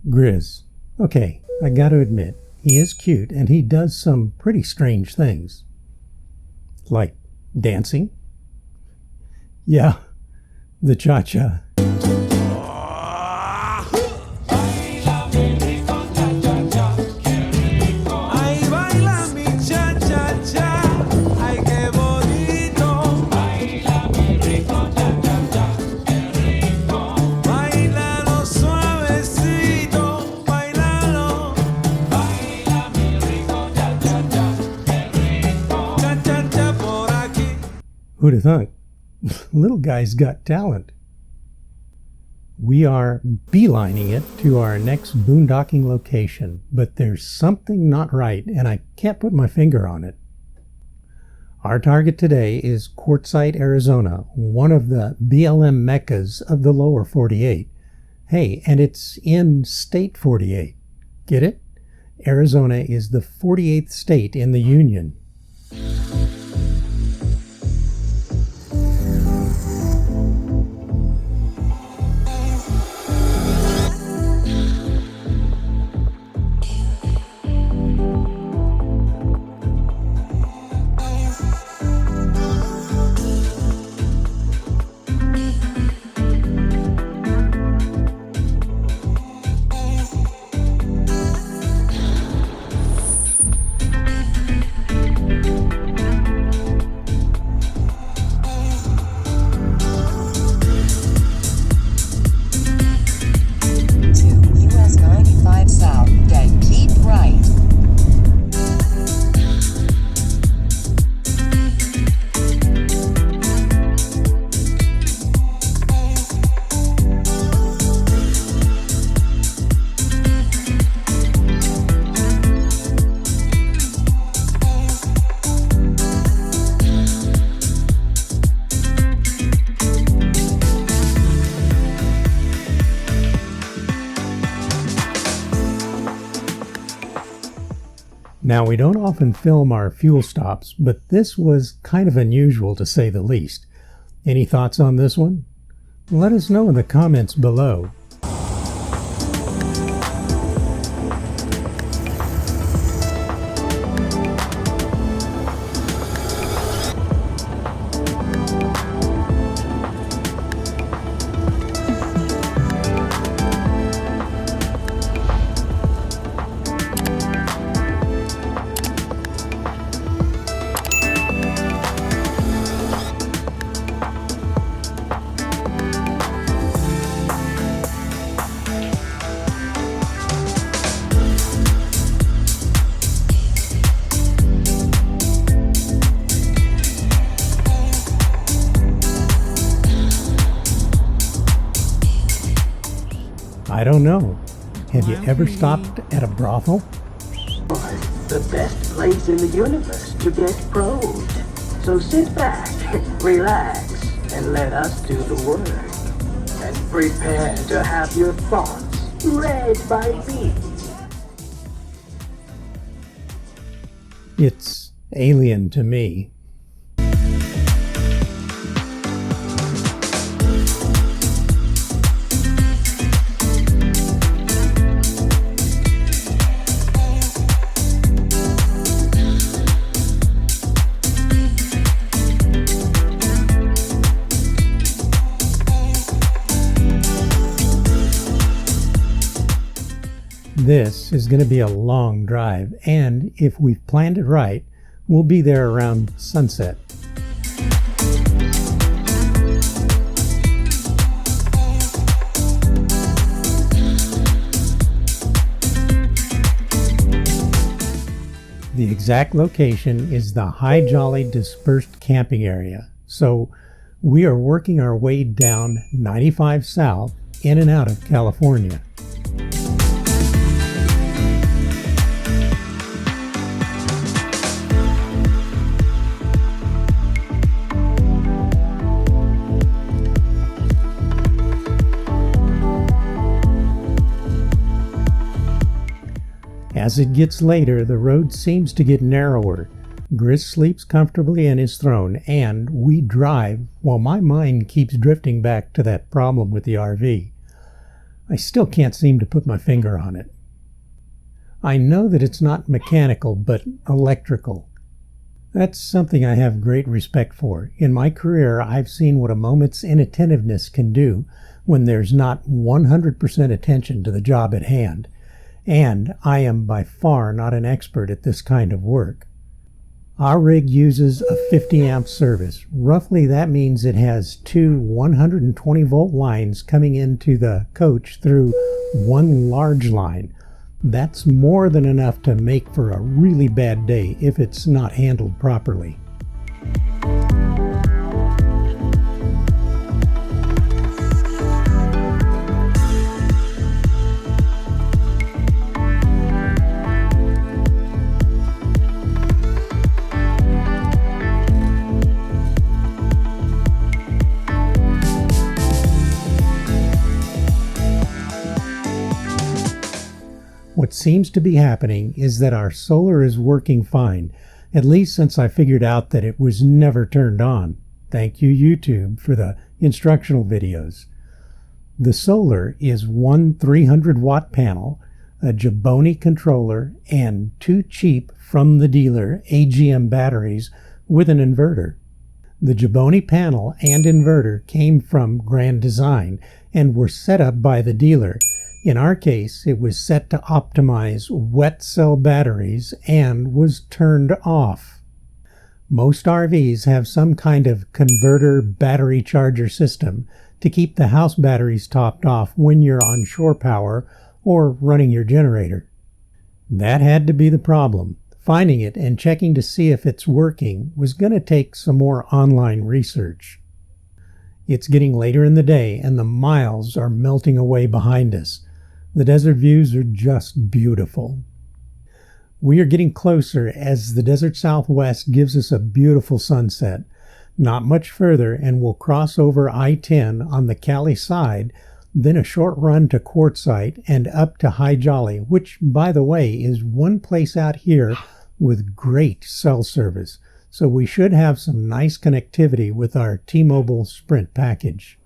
Grizz. Okay, I gotta admit, he is cute and he does some pretty strange things. Like dancing. Yeah, the cha-cha. Who'd have thunk? Little guy's got talent. We are beelining it to our next boondocking location, but there's something not right and I can't put my finger on it. Our target today is Quartzite, Arizona, one of the BLM meccas of the lower 48. Hey, and it's in state 48. Get it? Arizona is the 48th state in the Union. Now, we don't often film our fuel stops, but this was kind of unusual to say the least. Any thoughts on this one? Let us know in the comments below. I don't know. Have you ever stopped at a brothel? The best place in the universe to get probed. So sit back, relax, and let us do the work. And prepare to have your thoughts read by me. It's alien to me. This is going to be a long drive, and if we've planned it right, we'll be there around sunset. The exact location is the High Jolly Dispersed Camping Area, so we are working our way down 95 South in and out of California. As it gets later, the road seems to get narrower. Grizz sleeps comfortably in his throne, and we drive while my mind keeps drifting back to that problem with the RV. I still can't seem to put my finger on it. I know that it's not mechanical, but electrical. That's something I have great respect for. In my career, I've seen what a moment's inattentiveness can do when there's not 100% attention to the job at hand, and I am by far not an expert at this kind of work. Our rig uses a 50 amp service. Roughly that means it has two 120 volt lines coming into the coach through one large line. That's more than enough to make for a really bad day if it's not handled properly. What seems to be happening is that our solar is working fine, at least since I figured out that it was never turned on. Thank you, YouTube, for the instructional videos. The solar is one 300 watt panel, a Jaboni controller, and two cheap from the dealer AGM batteries with an inverter. The Jaboni panel and inverter came from Grand Design and were set up by the dealer. In our case, it was set to optimize wet cell batteries and was turned off. Most RVs have some kind of converter battery charger system to keep the house batteries topped off when you're on shore power or running your generator. That had to be the problem. Finding it and checking to see if it's working was going to take some more online research. It's getting later in the day and the miles are melting away behind us. The desert views are just beautiful. We are getting closer as the desert southwest gives us a beautiful sunset. Not much further and we'll cross over I-10 on the Cali side, then a short run to Quartzite and up to High Jolly, which, by the way, is one place out here with great cell service. So we should have some nice connectivity with our T-Mobile Sprint package.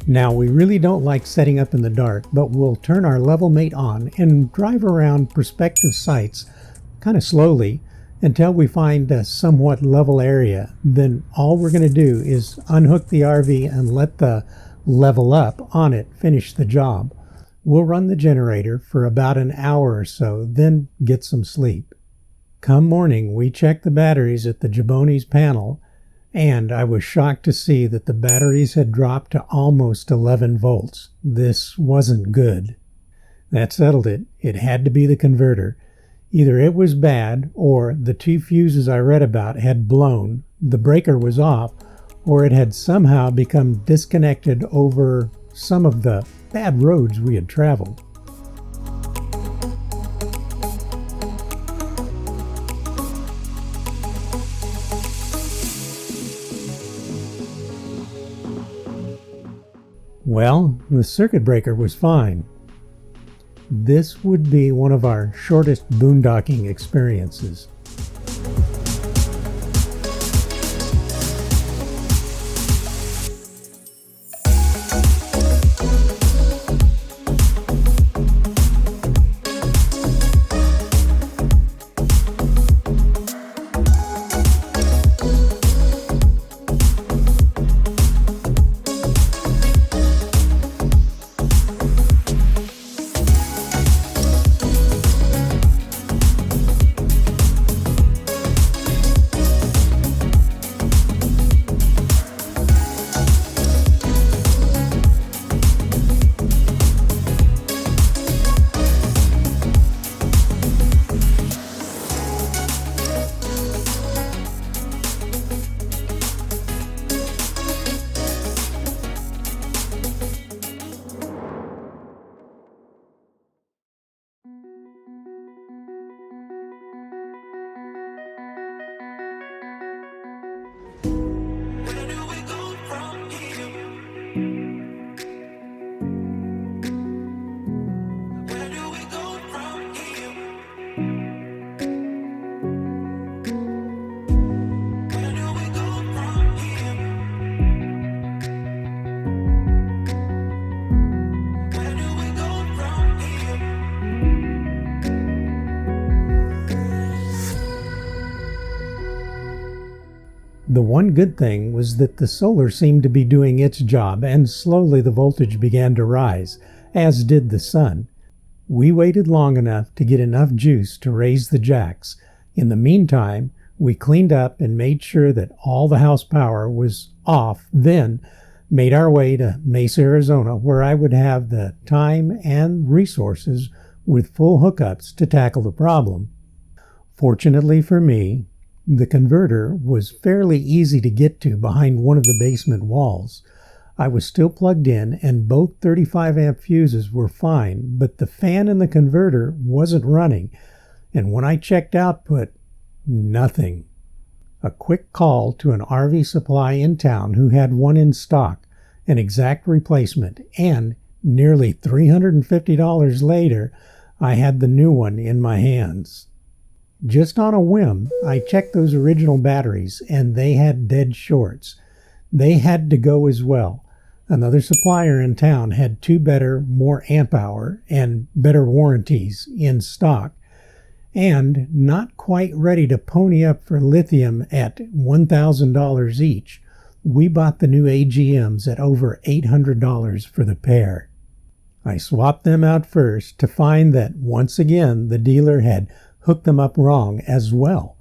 Now, we really don't like setting up in the dark, but we'll turn our level mate on and drive around prospective sites kind of slowly until we find a somewhat level area. Then all we're going to do is unhook the RV and let the level up on it finish the job. We'll run the generator for about an hour or so, then get some sleep. Come morning, we check the batteries at the Jaboni's panel, and I was shocked to see that the batteries had dropped to almost 11 volts. This wasn't good. That settled it. It had to be the converter. Either it was bad, or the two fuses I read about had blown, the breaker was off, or it had somehow become disconnected over some of the bad roads we had traveled. Well, the circuit breaker was fine. This would be one of our shortest boondocking experiences. The one good thing was that the solar seemed to be doing its job, and slowly the voltage began to rise, as did the sun. We waited long enough to get enough juice to raise the jacks. In the meantime, we cleaned up and made sure that all the house power was off, then made our way to Mesa, Arizona, where I would have the time and resources with full hookups to tackle the problem. Fortunately for me, the converter was fairly easy to get to behind one of the basement walls. I was still plugged in and both 35 amp fuses were fine, but the fan in the converter wasn't running, and when I checked output, nothing. A quick call to an RV supply in town who had one in stock, an exact replacement, and nearly $350 later, I had the new one in my hands. Just on a whim, I checked those original batteries, and they had dead shorts. They had to go as well. Another supplier in town had two better, more amp hour, and better warranties in stock. And not quite ready to pony up for lithium at $1,000 each, we bought the new AGMs at over $800 for the pair. I swapped them out first to find that once again the dealer had hooked them up wrong as well.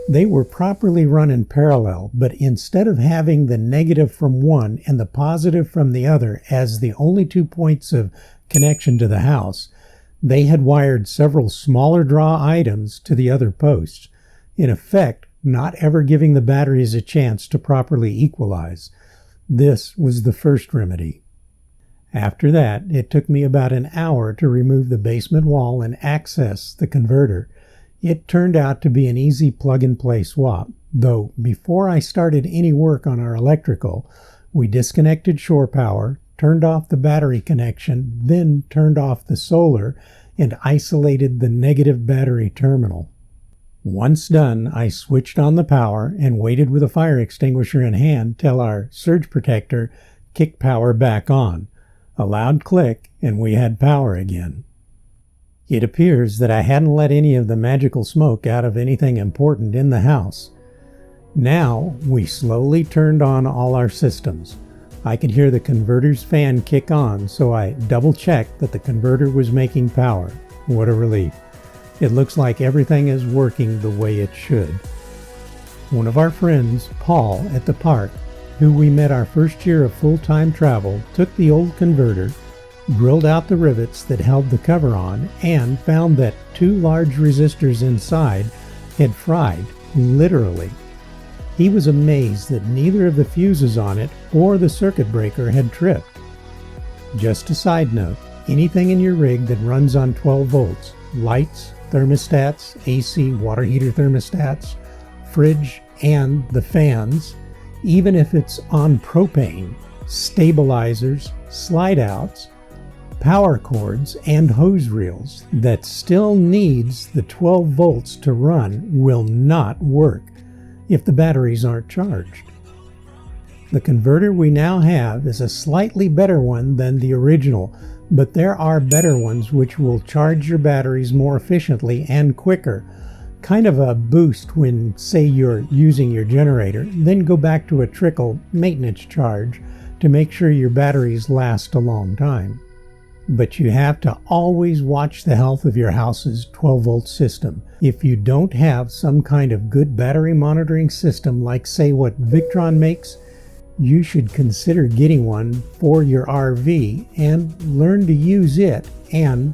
They were properly run in parallel, but instead of having the negative from one and the positive from the other as the only 2 points of connection to the house, they had wired several smaller draw items to the other posts, in effect not ever giving the batteries a chance to properly equalize. This was the first remedy. After that, it took me about an hour to remove the basement wall and access the converter. It turned out to be an easy plug-and-play swap, though before I started any work on our electrical, we disconnected shore power, turned off the battery connection, then turned off the solar, and isolated the negative battery terminal. Once done, I switched on the power and waited with a fire extinguisher in hand till our surge protector kicked power back on. A loud click, and we had power again. It appears that I hadn't let any of the magical smoke out of anything important in the house. Now, we slowly turned on all our systems. I could hear the converter's fan kick on, so I double-checked that the converter was making power. What a relief. It looks like everything is working the way it should. One of our friends, Paul, at the park, who we met our first year of full-time travel, took the old converter, drilled out the rivets that held the cover on, and found that two large resistors inside had fried, literally. He was amazed that neither of the fuses on it or the circuit breaker had tripped. Just a side note, anything in your rig that runs on 12 volts, lights, thermostats, AC water heater thermostats, fridge, and the fans, even if it's on propane, stabilizers, slide outs, power cords, and hose reels that still needs the 12 volts to run will not work if the batteries aren't charged. The converter we now have is a slightly better one than the original, but there are better ones which will charge your batteries more efficiently and quicker. Kind of a boost when, say, you're using your generator, then go back to a trickle maintenance charge to make sure your batteries last a long time. But you have to always watch the health of your house's 12-volt system. If you don't have some kind of good battery monitoring system like, say, what Victron makes, you should consider getting one for your RV and learn to use it and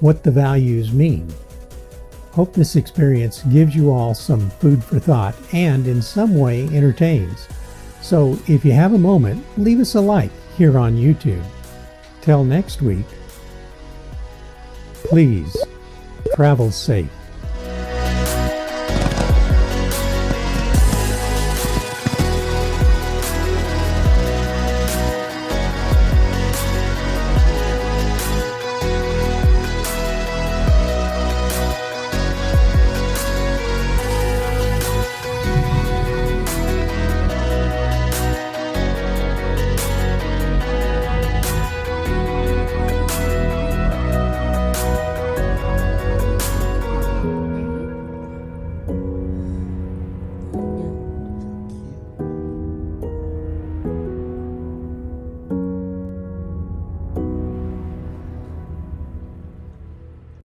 what the values mean. Hope this experience gives you all some food for thought and in some way entertains. So if you have a moment, leave us a like here on YouTube. Till next week, please travel safe.